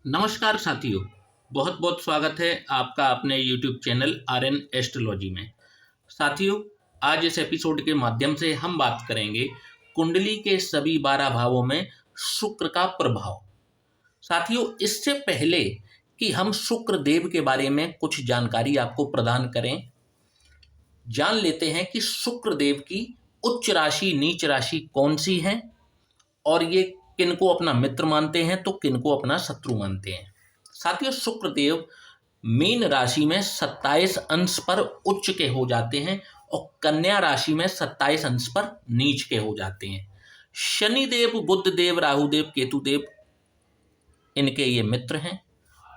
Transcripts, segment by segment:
नमस्कार साथियों। बहुत बहुत स्वागत है आपका अपने YouTube चैनल आर्यन एस्ट्रोलॉजी में। साथियों, आज इस एपिसोड के माध्यम से हम बात करेंगे कुंडली के सभी 12 भावों में शुक्र का प्रभाव। साथियों, इससे पहले कि हम शुक्र देव के बारे में कुछ जानकारी आपको प्रदान करें, जान लेते हैं कि शुक्र देव की उच्च राशि नीच राशि कौन सी है और ये किनको अपना मित्र मानते हैं तो किनको अपना शत्रु मानते हैं। साथियों, शुक्रदेव मीन राशि में 27 अंश पर उच्च के हो जाते हैं और कन्या राशि में 27 अंश पर नीच के हो जाते हैं। शनिदेव, बुध देव, राहु देव, केतु देव इनके ये मित्र हैं।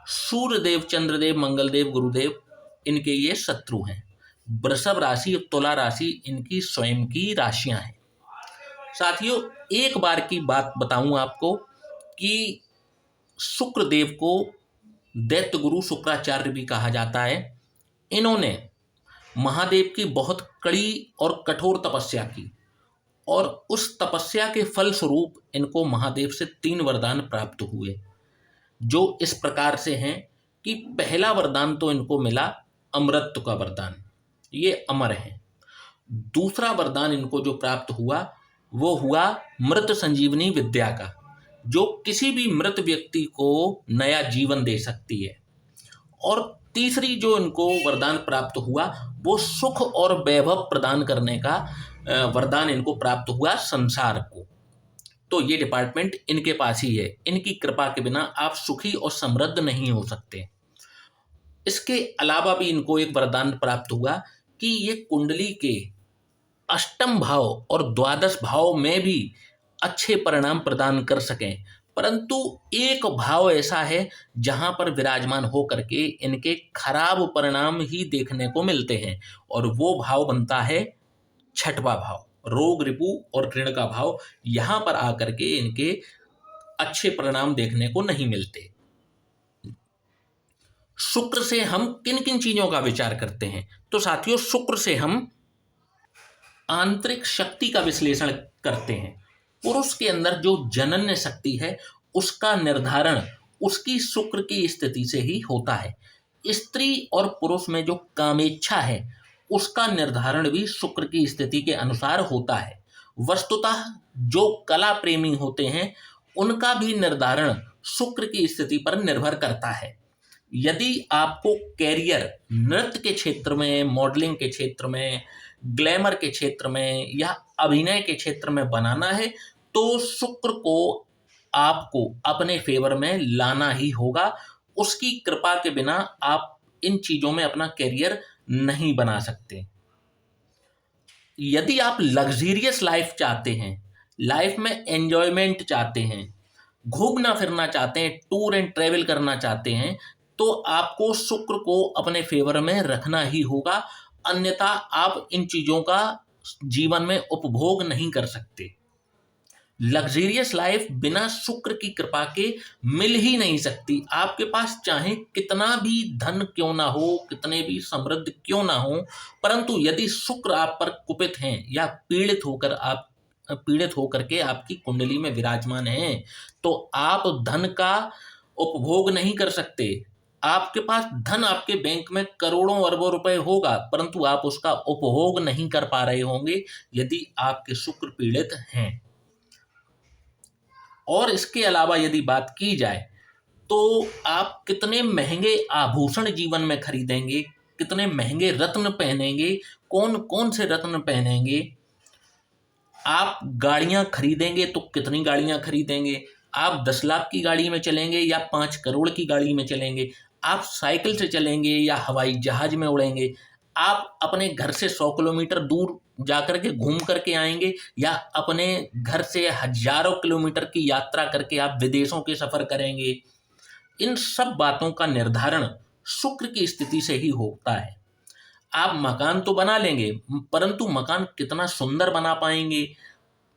सूर्य देव, चंद्रदेव, मंगल देव, गुरुदेव इनके ये शत्रु हैं। वृषभ राशि और तुला राशि इनकी स्वयं की राशियां हैं। साथियों, एक बार की बात बताऊं आपको कि शुक्रदेव को दैत्य गुरु शुक्राचार्य भी कहा जाता है। इन्होंने महादेव की बहुत कड़ी और कठोर तपस्या की और उस तपस्या के फल स्वरूप इनको महादेव से 3 वरदान प्राप्त हुए, जो इस प्रकार से हैं कि पहला वरदान तो इनको मिला अमरत्व का वरदान, ये अमर हैं। दूसरा वरदान इनको जो प्राप्त हुआ वो हुआ मृत संजीवनी विद्या का, जो किसी भी मृत व्यक्ति को नया जीवन दे सकती है। और तीसरी जो इनको वरदान प्राप्त हुआ वो सुख और वैभव प्रदान करने का वरदान इनको प्राप्त हुआ संसार को। तो ये डिपार्टमेंट इनके पास ही है। इनकी कृपा के बिना आप सुखी और समृद्ध नहीं हो सकते। इसके अलावा भी इनको एक वरदान प्राप्त हुआ कि ये कुंडली के अष्टम भाव और द्वादश भाव में भी अच्छे परिणाम प्रदान कर सकें, परंतु एक भाव ऐसा है जहां पर विराजमान हो करके इनके खराब परिणाम ही देखने को मिलते हैं, और वो भाव बनता है छठवां भाव, रोग रिपु और ऋण का भाव। यहां पर आकर के इनके अच्छे परिणाम देखने को नहीं मिलते। शुक्र से हम किन किन चीजों का विचार करते हैं? तो साथियों, शुक्र से हम आंतरिक शक्ति का विश्लेषण करते हैं। पुरुष के अंदर जो जनन्य शक्ति है उसका निर्धारण उसकी शुक्र की स्थिति से ही होता है। स्त्री और पुरुष में जो कामेच्छा है उसका निर्धारण भी शुक्र की स्थिति के अनुसार होता है। वस्तुतः जो कला प्रेमी होते हैं उनका भी निर्धारण शुक्र की स्थिति पर निर्भर करता है। यदि आपको कैरियर नृत्य के क्षेत्र में, मॉडलिंग के क्षेत्र में, ग्लैमर के क्षेत्र में या अभिनय के क्षेत्र में बनाना है तो शुक्र को आपको अपने फेवर में लाना ही होगा। उसकी कृपा के बिना आप इन चीजों में अपना कैरियर नहीं बना सकते। यदि आप लग्जरियस लाइफ चाहते हैं, लाइफ में एंजॉयमेंट चाहते हैं, घूमना फिरना चाहते हैं, टूर एंड ट्रेवल करना चाहते हैं, तो आपको शुक्र को अपने फेवर में रखना ही होगा, अन्यथा आप इन चीजों का जीवन में उपभोग नहीं कर सकते। लग्जरियस लाइफ बिना शुक्र की कृपा के मिल ही नहीं सकती। आपके पास चाहे कितना भी धन क्यों ना हो, कितने भी समृद्ध क्यों ना हो, परंतु यदि शुक्र आप पर कुपित हैं या पीड़ित होकर के आपकी कुंडली में विराजमान हैं, तो आप धन का उपभोग नहीं कर सकते। आपके पास धन, आपके बैंक में करोड़ों अरबों रुपए होगा, परंतु आप उसका उपभोग नहीं कर पा रहे होंगे यदि आपके शुक्र पीड़ित हैं। और इसके अलावा यदि बात की जाए तो आप कितने महंगे आभूषण जीवन में खरीदेंगे, कितने महंगे रत्न पहनेंगे, कौन कौन से रत्न पहनेंगे, आप गाड़ियां खरीदेंगे तो कितनी गाड़ियां खरीदेंगे, आप 10 लाख की गाड़ी में चलेंगे या 5 करोड़ की गाड़ी में चलेंगे, आप साइकिल से चलेंगे या हवाई जहाज में उड़ेंगे, आप अपने घर से 100 किलोमीटर दूर जाकर के घूम करके आएंगे या अपने घर से हजारों किलोमीटर की यात्रा करके आप विदेशों के सफर करेंगे। इन सब बातों का निर्धारण शुक्र की स्थिति से ही होता है। आप मकान तो बना लेंगे, परंतु मकान कितना सुंदर बना पाएंगे?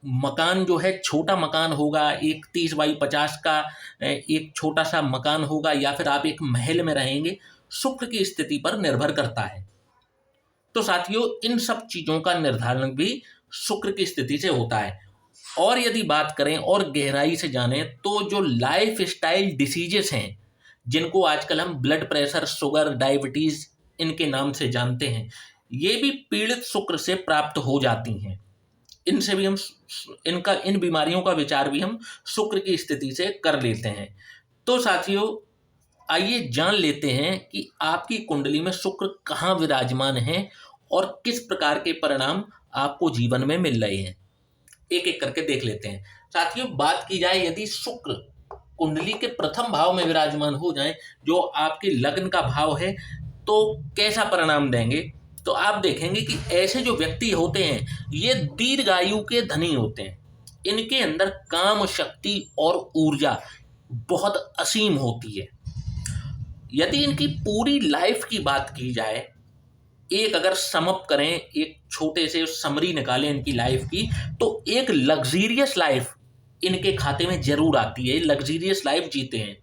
मकान जो है छोटा मकान होगा, एक 30 बाई 50 का एक छोटा सा मकान होगा, या फिर आप एक महल में रहेंगे, शुक्र की स्थिति पर निर्भर करता है। तो साथियों, इन सब चीजों का निर्धारण भी शुक्र की स्थिति से होता है। और यदि बात करें और गहराई से जानें तो जो लाइफ स्टाइल डिसीजेस हैं, जिनको आजकल हम ब्लड प्रेशर, शुगर, डायबिटीज इनके नाम से जानते हैं, ये भी पीड़ित शुक्र से प्राप्त हो जाती हैं। इनसे भी हम इन बीमारियों का विचार भी हम शुक्र की स्थिति से कर लेते हैं। तो साथियों, आइए जान लेते हैं कि आपकी कुंडली में शुक्र कहाँ विराजमान है और किस प्रकार के परिणाम आपको जीवन में मिल रहे हैं। एक एक करके देख लेते हैं। साथियों, बात की जाए यदि शुक्र कुंडली के प्रथम भाव में विराजमान हो जाए, जो आपके लग्न का भाव है, तो कैसा परिणाम देंगे। तो आप देखेंगे कि ऐसे जो व्यक्ति होते हैं ये दीर्घायु के धनी होते हैं। इनके अंदर काम शक्ति और ऊर्जा बहुत असीम होती है। यदि इनकी पूरी लाइफ की बात की जाए, एक अगर समअप करें, एक छोटे से समरी निकालें इनकी लाइफ की, तो एक लग्जीरियस लाइफ इनके खाते में जरूर आती है। लग्जीरियस लाइफ जीते हैं।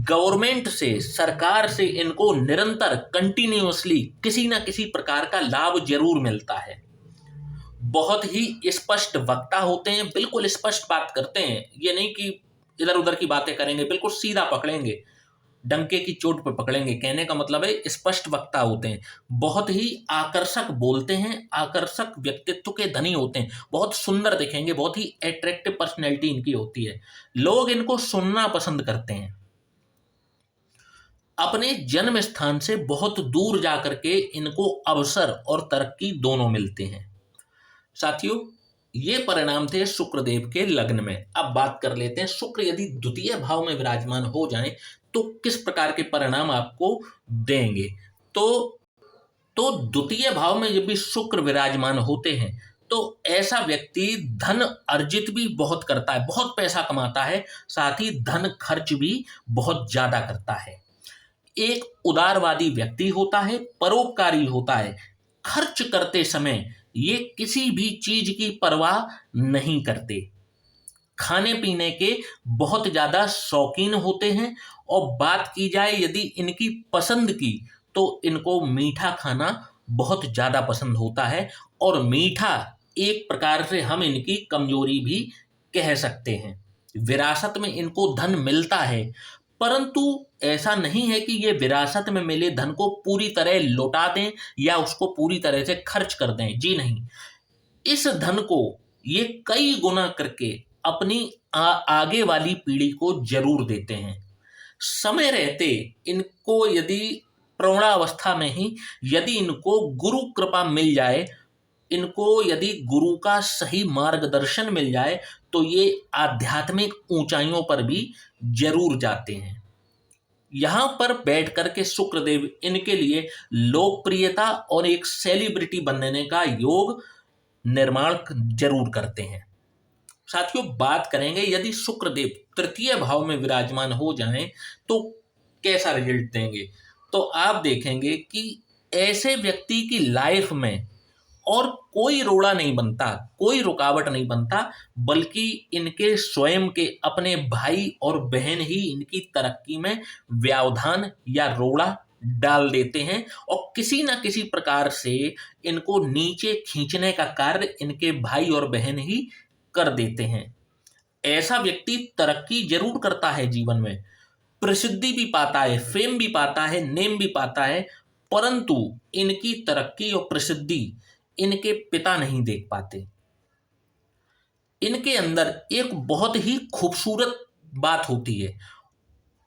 गवर्नमेंट से, सरकार से इनको निरंतर कंटिन्यूअसली किसी ना किसी प्रकार का लाभ जरूर मिलता है। बहुत ही स्पष्ट वक्ता होते हैं, बिल्कुल स्पष्ट बात करते हैं। ये नहीं कि इधर उधर की बातें करेंगे, बिल्कुल सीधा पकड़ेंगे, डंके की चोट पर पकड़ेंगे। कहने का मतलब है स्पष्ट वक्ता होते हैं, बहुत ही आकर्षक बोलते हैं, आकर्षक व्यक्तित्व के धनी होते हैं, बहुत सुंदर दिखेंगे, बहुत ही अट्रैक्टिव पर्सनैलिटी इनकी होती है। लोग इनको सुनना पसंद करते हैं। अपने जन्म स्थान से बहुत दूर जाकर के इनको अवसर और तरक्की दोनों मिलते हैं। साथियों, ये परिणाम थे शुक्रदेव के लग्न में। अब बात कर लेते हैं शुक्र यदि द्वितीय भाव में विराजमान हो जाएं तो किस प्रकार के परिणाम आपको देंगे। तो द्वितीय भाव में जब भी शुक्र विराजमान होते हैं तो ऐसा व्यक्ति धन अर्जित भी बहुत करता है, बहुत पैसा कमाता है, साथ ही धन खर्च भी बहुत ज्यादा करता है। एक उदारवादी व्यक्ति होता है, परोपकारी होता है। खर्च करते समय ये किसी भी चीज की परवाह नहीं करते। खाने पीने के बहुत ज्यादा शौकीन होते हैं। और बात की जाए यदि इनकी पसंद की, तो इनको मीठा खाना बहुत ज्यादा पसंद होता है। और मीठा एक प्रकार से हम इनकी कमजोरी भी कह सकते हैं। विरासत में इनको धन मिलता है, परंतु ऐसा नहीं है कि ये विरासत में मिले धन को पूरी तरह लौटा दें या उसको पूरी तरह से खर्च कर दें। जी नहीं, इस धन को ये कई गुना करके अपनी आगे वाली पीढ़ी को जरूर देते हैं। समय रहते इनको यदि प्रौढ़ावस्था में ही यदि इनको गुरु कृपा मिल जाए, इनको यदि गुरु का सही मार्गदर्शन मिल जाए, तो ये आध्यात्मिक ऊंचाइयों पर भी जरूर जाते हैं। यहां पर बैठ करके शुक्रदेव इनके लिए लोकप्रियता और एक सेलिब्रिटी बनने का योग निर्माण जरूर करते हैं। साथियों, बात करेंगे यदि शुक्रदेव तृतीय भाव में विराजमान हो जाएं तो कैसा रिजल्ट देंगे। तो आप देखेंगे कि ऐसे व्यक्ति की लाइफ में और कोई रोड़ा नहीं बनता, कोई रुकावट नहीं बनता, बल्कि इनके स्वयं के अपने भाई और बहन ही इनकी तरक्की में व्यवधान या रोड़ा डाल देते हैं। और किसी न किसी प्रकार से इनको नीचे खींचने का कार्य इनके भाई और बहन ही कर देते हैं। ऐसा व्यक्ति तरक्की जरूर करता है जीवन में, प्रसिद्धि भी पाता है, फेम भी पाता है, नेम भी पाता है, परंतु इनकी तरक्की और प्रसिद्धि इनके पिता नहीं देख पाते। इनके अंदर एक बहुत ही खूबसूरत बात होती है,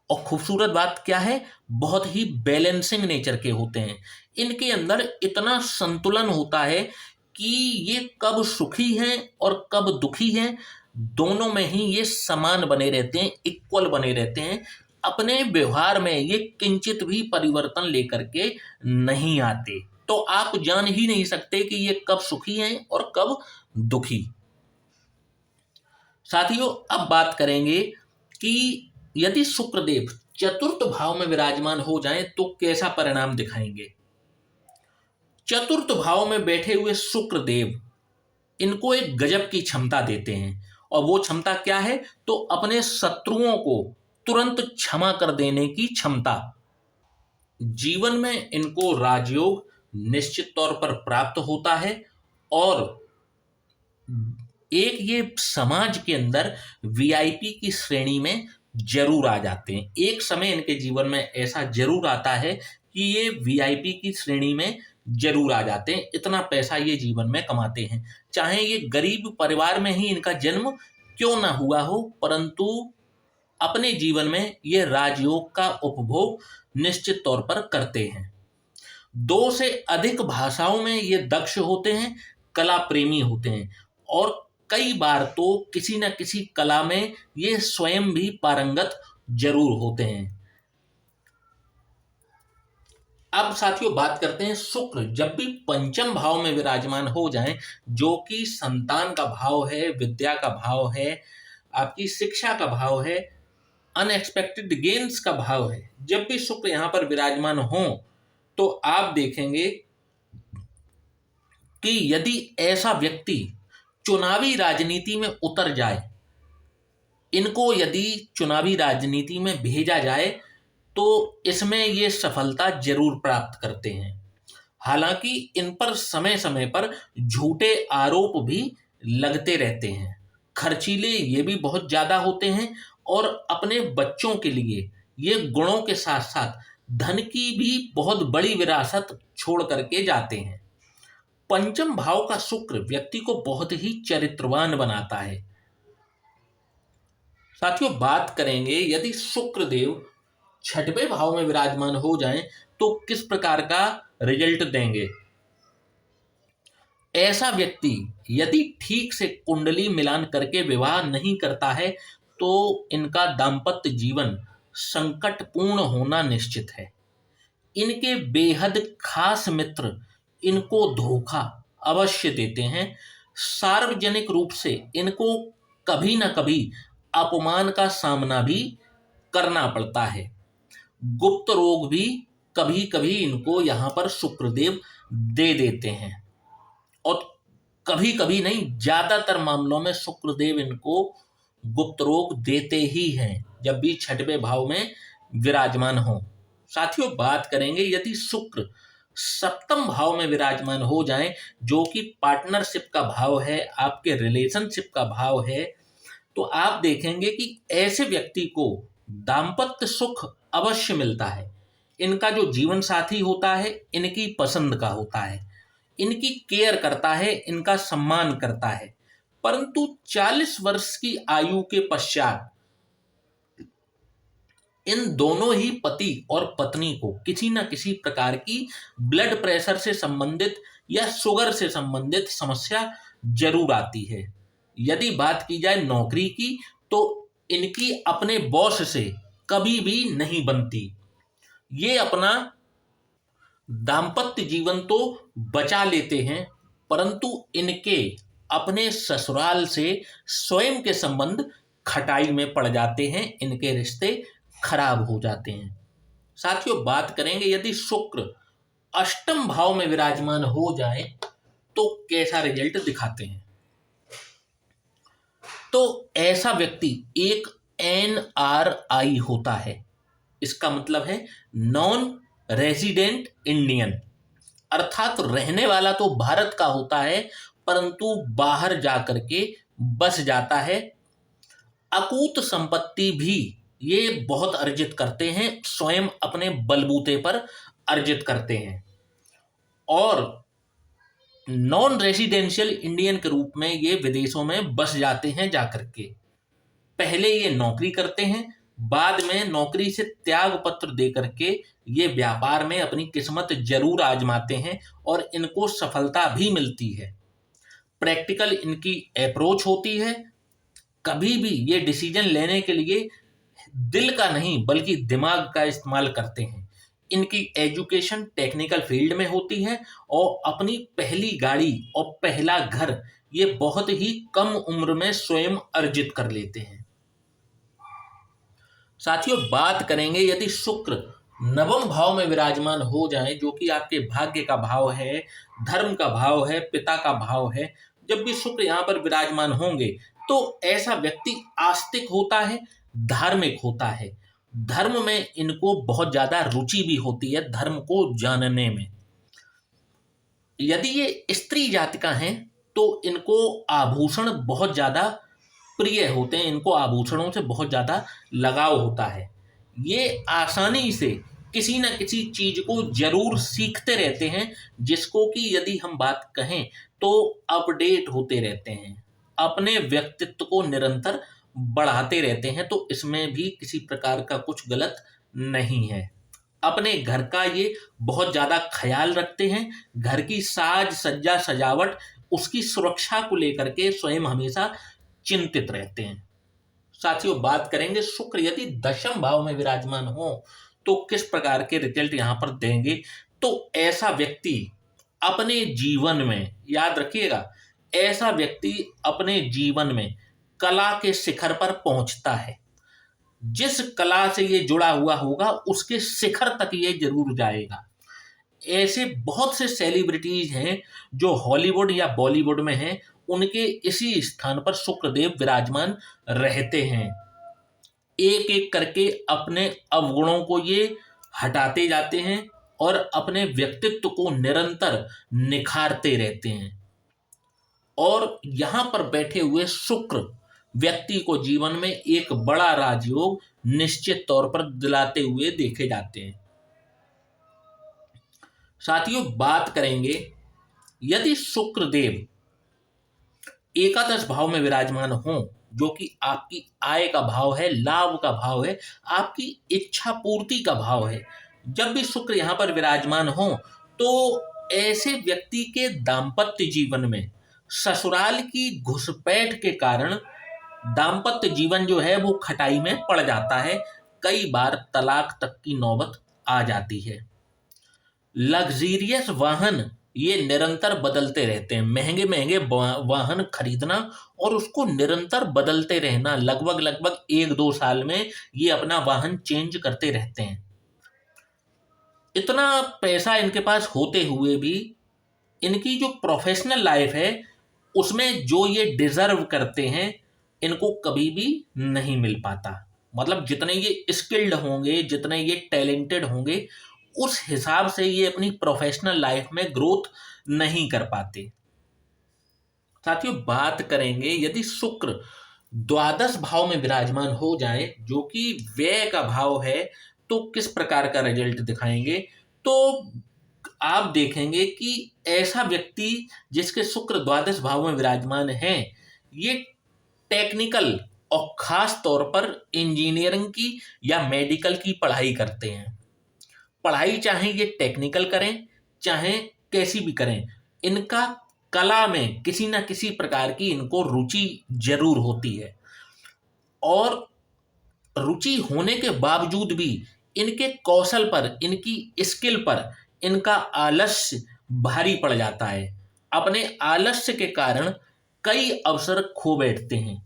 और खूबसूरत बात क्या है, बहुत ही बैलेंसिंग नेचर के होते हैं। इनके अंदर इतना संतुलन होता है कि ये कब सुखी हैं और कब दुखी हैं, दोनों में ही ये समान बने रहते हैं, इक्वल बने रहते हैं। अपने व्यवहार में ये किंचित भी परिवर्तन लेकर के नहीं आते। तो आप जान ही नहीं सकते कि ये कब सुखी हैं और कब दुखी। साथियों, अब बात करेंगे कि यदि शुक्रदेव चतुर्थ भाव में विराजमान हो जाएं तो कैसा परिणाम दिखाएंगे। चतुर्थ भाव में बैठे हुए शुक्रदेव इनको एक गजब की क्षमता देते हैं, और वो क्षमता क्या है, तो अपने शत्रुओं को तुरंत क्षमा कर देने की क्षमता। जीवन में इनको राजयोग निश्चित तौर पर प्राप्त होता है, और एक ये समाज के अंदर वीआईपी की श्रेणी में जरूर आ जाते हैं। एक समय इनके जीवन में ऐसा जरूर आता है कि ये वीआईपी की श्रेणी में जरूर आ जाते हैं। इतना पैसा ये जीवन में कमाते हैं, चाहे ये गरीब परिवार में ही इनका जन्म क्यों ना हुआ हो, परंतु अपने जीवन में ये राजयोग का उपभोग निश्चित तौर पर करते हैं। 2 से अधिक भाषाओं में ये दक्ष होते हैं, कला प्रेमी होते हैं और कई बार तो किसी न किसी कला में ये स्वयं भी पारंगत जरूर होते हैं। अब साथियों बात करते हैं शुक्र जब भी पंचम भाव में विराजमान हो जाएं, जो कि संतान का भाव है, विद्या का भाव है, आपकी शिक्षा का भाव है, अनएक्सपेक्टेड गेन्स का भाव है। जब भी शुक्र यहां पर विराजमान हो तो आप देखेंगे कि यदि ऐसा व्यक्ति चुनावी राजनीति में उतर जाए, इनको यदि चुनावी राजनीति में भेजा जाए तो इसमें ये सफलता जरूर प्राप्त करते हैं। हालांकि इन पर समय समय पर झूठे आरोप भी लगते रहते हैं, खर्चीले ये भी बहुत ज्यादा होते हैं और अपने बच्चों के लिए ये गुणों के साथ साथ धन की भी बहुत बड़ी विरासत छोड़ करके जाते हैं। पंचम भाव का शुक्र व्यक्ति को बहुत ही चरित्रवान बनाता है। साथियों बात करेंगे यदि शुक्र देव छठवें भाव में विराजमान हो जाएं तो किस प्रकार का रिजल्ट देंगे। ऐसा व्यक्ति यदि ठीक से कुंडली मिलान करके विवाह नहीं करता है तो इनका दाम्पत्य जीवन संकटपूर्ण होना निश्चित है। इनके बेहद खास मित्र इनको धोखा अवश्य देते हैं। सार्वजनिक रूप से इनको कभी ना कभी अपमान का सामना भी करना पड़ता है। गुप्त रोग भी कभी कभी इनको यहाँ पर शुक्रदेव दे देते हैं और कभी कभी नहीं, ज्यादातर मामलों में शुक्रदेव इनको गुप्त रोग देते ही हैं जब भी छठवें भाव में विराजमान हो। साथियों बात करेंगे यदि शुक्र सप्तम भाव में विराजमान हो जाएं, जो कि पार्टनरशिप का भाव है, आपके रिलेशनशिप का भाव है, तो आप देखेंगे कि ऐसे व्यक्ति को दाम्पत्य सुख अवश्य मिलता है। इनका जो जीवन साथी होता है इनकी पसंद का होता है, इनकी केयर करता है, इनका सम्मान करता है, परंतु 40 वर्ष की आयु के पश्चात इन दोनों ही पति और पत्नी को किसी न किसी प्रकार की ब्लड प्रेशर से संबंधित या शुगर से संबंधित समस्या जरूर आती है। यदि बात की जाए नौकरी की तो इनकी अपने बॉस से कभी भी नहीं बनती। ये अपना दाम्पत्य जीवन तो बचा लेते हैं, परंतु इनके अपने ससुराल से स्वयं के संबंध खटाई में पड़ जाते हैं, इनके रिश्ते खराब हो जाते हैं। साथियों बात करेंगे यदि शुक्र अष्टम भाव में विराजमान हो जाए तो कैसा रिजल्ट दिखाते हैं। तो ऐसा व्यक्ति एक NRI होता है। इसका मतलब है नॉन रेजिडेंट इंडियन, अर्थात रहने वाला तो भारत का होता है परंतु बाहर जाकर के बस जाता है। अकूत संपत्ति भी ये बहुत अर्जित करते हैं, स्वयं अपने बलबूते पर अर्जित करते हैं और नॉन रेजिडेंशियल इंडियन के रूप में ये विदेशों में बस जाते हैं जाकर के। पहले ये नौकरी करते हैं, बाद में नौकरी से त्याग पत्र दे करके ये व्यापार में अपनी किस्मत जरूर आजमाते हैं और इनको सफलता भी मिलती है। प्रैक्टिकल इनकी अप्रोच होती है। कभी भी ये डिसीजन लेने के लिए दिल का नहीं बल्कि दिमाग का इस्तेमाल करते हैं। इनकी एजुकेशन टेक्निकल फील्ड में होती है और अपनी पहली गाड़ी और पहला घर ये बहुत ही कम उम्र में स्वयं अर्जित कर लेते हैं। साथियों बात करेंगे यदि शुक्र नवम भाव में विराजमान हो जाए, जो कि आपके भाग्य का भाव है, धर्म का भाव है, पिता का भाव है। जब भी शुक्र यहाँ पर विराजमान होंगे तो ऐसा व्यक्ति आस्तिक होता है, धार्मिक होता है। धर्म में इनको बहुत ज्यादा रुचि भी होती है, धर्म को जानने में। यदि ये स्त्री जाति का हैं तो इनको आभूषण बहुत ज़्यादा प्रिय होते हैं, इनको आभूषणों से बहुत ज़्यादा लगाव होता है। ये आसानी से किसी न किसी चीज़ को जरूर सीखते रहते हैं, जिसको कि यदि हम बात कहें तो अपडेट होते रहते हैं, अपने व्यक्तित्व को निरंतर बढ़ाते रहते हैं। तो इसमें भी किसी प्रकार का कुछ गलत नहीं है। अपने घर का ये बहुत ज़्यादा ख्याल रखते हैं। घर की साज सज्जा सजावट, उसकी सुरक्षा को लेकर के स्वयं हमेशा चिंतित रहते हैं। साथियों, बात करेंगे शुक्र यदि दशम भाव में विराजमान हो तो किस प्रकार के रिजल्ट यहाँ पर देंगे। तो ऐसा व्यक्ति अपने जीवन में, याद रखिएगा, ऐसा व्यक्ति अपने जीवन में कला के शिखर पर पहुंचता है। जिस कला से ये जुड़ा हुआ होगा उसके शिखर तक ये जरूर जाएगा। ऐसे बहुत से सेलिब्रिटीज हैं जो हॉलीवुड या बॉलीवुड में हैं, उनके इसी स्थान पर शुक्रदेव विराजमान रहते हैं। एक एक करके अपने अवगुणों को ये हटाते जाते हैं और अपने व्यक्तित्व को निरंतर निखारते रहते हैं। और यहाँ पर बैठे हुए शुक्र व्यक्ति को जीवन में एक बड़ा राजयोग निश्चित तौर पर दिलाते हुए देखे जाते हैं। साथियों, बात करेंगे यदि शुक्रदेव एकादश भाव में विराजमान हो, जो कि आपकी आय का भाव है, लाभ का भाव है, आपकी इच्छा पूर्ति का भाव है। जब भी शुक्र यहाँ पर विराजमान हो तो ऐसे व्यक्ति के दाम्पत्य जीवन में ससुराल की घुसपैठ के कारण दाम्पत्य जीवन जो है वो खटाई में पड़ जाता है। कई बार तलाक तक की नौबत आ जाती है। लग्जीरियस वाहन ये निरंतर बदलते रहते हैं। महंगे महंगे वाहन खरीदना और उसको निरंतर बदलते रहना, लगभग 1-2 साल में ये अपना वाहन चेंज करते रहते हैं। इतना पैसा इनके पास होते हुए भी इनकी जो प्रोफेशनल लाइफ है उसमें जो ये डिजर्व करते हैं इनको कभी भी नहीं मिल पाता। मतलब जितने ये स्किल्ड होंगे, जितने ये टैलेंटेड होंगे, उस हिसाब से ये अपनी प्रोफेशनल लाइफ में ग्रोथ नहीं कर पाते। साथियों, बात करेंगे यदि शुक्र द्वादश भाव में विराजमान हो जाए, जो कि व्यय का भाव है, तो किस प्रकार का रिजल्ट दिखाएंगे। तो आप देखेंगे कि ऐसा व्यक्ति जिसके शुक्र द्वादश भाव में विराजमान है, ये टेक्निकल और खास तौर पर इंजीनियरिंग की या मेडिकल की पढ़ाई करते हैं। पढ़ाई चाहे ये टेक्निकल करें चाहे कैसी भी करें, इनका कला में किसी न किसी प्रकार की इनको रुचि जरूर होती है। और रुचि होने के बावजूद भी इनके कौशल पर, इनकी स्किल पर इनका आलस्य भारी पड़ जाता है। अपने आलस्य के कारण कई अवसर खो बैठते हैं।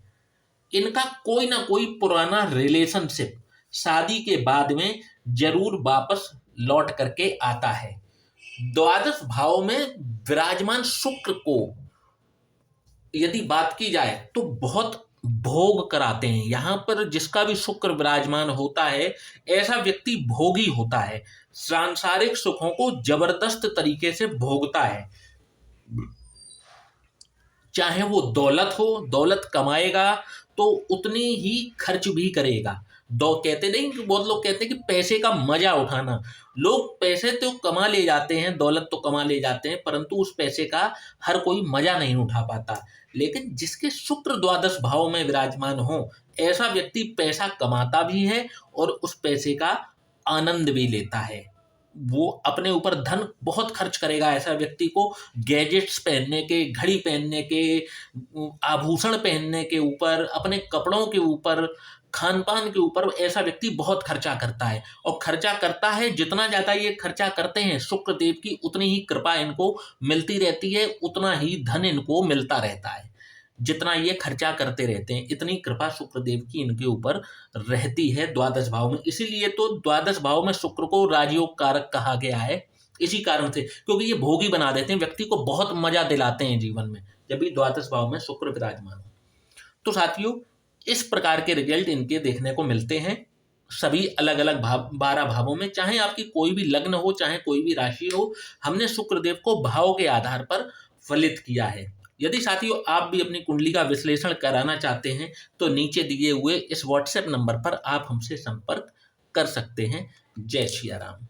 इनका कोई ना कोई पुराना रिलेशनशिप शादी के बाद में जरूर वापस लौट करके आता है। द्वादश भाव में विराजमान शुक्र को यदि बात की जाए तो बहुत भोग कराते हैं। यहाँ पर जिसका भी शुक्र विराजमान होता है ऐसा व्यक्ति भोगी होता है, सांसारिक सुखों को जबरदस्त तरीके से भोगता है। चाहे वो दौलत हो, दौलत कमाएगा तो उतनी ही खर्च भी करेगा। कहते नहीं कि बहुत लोग कहते हैं कि पैसे का मजा उठाना। लोग पैसे तो कमा ले जाते हैं, दौलत तो कमा ले जाते हैं, परंतु उस पैसे का हर कोई मजा नहीं उठा पाता। लेकिन जिसके शुक्र द्वादश भाव में विराजमान हो, ऐसा व्यक्ति पैसा कमाता भी है और उस पैसे का आनंद भी लेता है। वो अपने ऊपर धन बहुत खर्च करेगा। ऐसा व्यक्ति को गैजेट्स पहनने के, घड़ी पहनने के, आभूषण पहनने के ऊपर, अपने कपड़ों के ऊपर, खान पान के ऊपर ऐसा व्यक्ति बहुत खर्चा करता है। और खर्चा करता है, जितना ज़्यादा ये खर्चा करते हैं शुक्र देव की उतनी ही कृपा इनको मिलती रहती है, उतना ही धन इनको मिलता रहता है। जितना ये खर्चा करते रहते हैं इतनी कृपा शुक्रदेव की इनके ऊपर रहती है द्वादश भाव में। इसीलिए तो द्वादश भाव में शुक्र को राजयोग कारक कहा गया है, इसी कारण से, क्योंकि ये भोगी बना देते हैं, व्यक्ति को बहुत मजा दिलाते हैं जीवन में जब भी द्वादश भाव में शुक्र विराजमान हो। तो साथियों, इस प्रकार के रिजल्ट इनके देखने को मिलते हैं सभी अलग अलग भाव, 12 भावों में। चाहे आपकी कोई भी लग्न हो, चाहे कोई भी राशि हो, हमने शुक्रदेव को भाव के आधार पर फलित किया है। यदि साथियों आप भी अपनी कुंडली का विश्लेषण कराना चाहते हैं तो नीचे दिए हुए इस व्हाट्सएप नंबर पर आप हमसे संपर्क कर सकते हैं। जय सिया राम।